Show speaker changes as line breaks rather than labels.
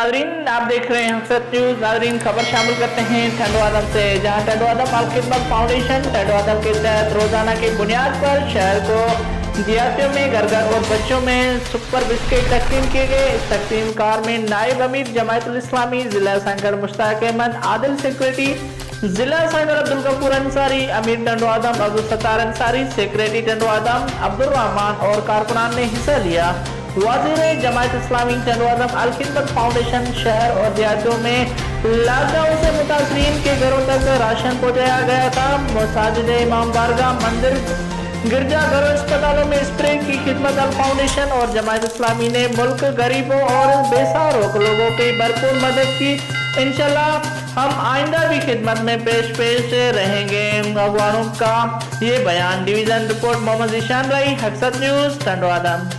नाजरीन, आप देख रहे हैं हक़सत न्यूज़। नाजरीन, खबर शामिल करते हैं टंडो आदम से, जहां टंडो आदम अल खिदमत फाउंडेशन टंडो आदम के तहत रोजाना की बुनियाद पर शहर को जियातियों में घर घर और बच्चों में सुपर बिस्किट तकसीम किए गए। इस तकसीम कार में नायब अमीर जमायतुल इस्लामी जिला संगर मुश्ताक अहमद आदिल, सेक्रेटरी जिला संगर अब्दुल गफूर अंसारी, अमीर टंडो आदम अब्दुल सत्तार अंसारी, सेक्रेटरी टंडो आदम अब्दुल रहमान और कारकुनान ने हिस्सा लिया। वज़ीर जमायत इस्लामी टंडो आदम अल खिदमत फाउंडेशन शहर और देहातों में लॉकडाउन से मुतासरीन के घरों तक राशन पहुंचाया गया था। मसाजिद, इमाम बारगाह, मंदिर, गिरजाघरों, अस्पतालों में स्प्रे की खिदमत अल फाउंडेशन और जमायत इस्लामी ने मुल्क गरीबों और बेसहारों लोगों की भरपूर मदद की। इंशाल्लाह हम आइंदा भी खिदमत में पेश रहेंगे। अगवानों का ये बयान। डिवीजन रिपोर्ट मोहम्मद ईशान रही, हक़सत न्यूज़, टंडो आदम।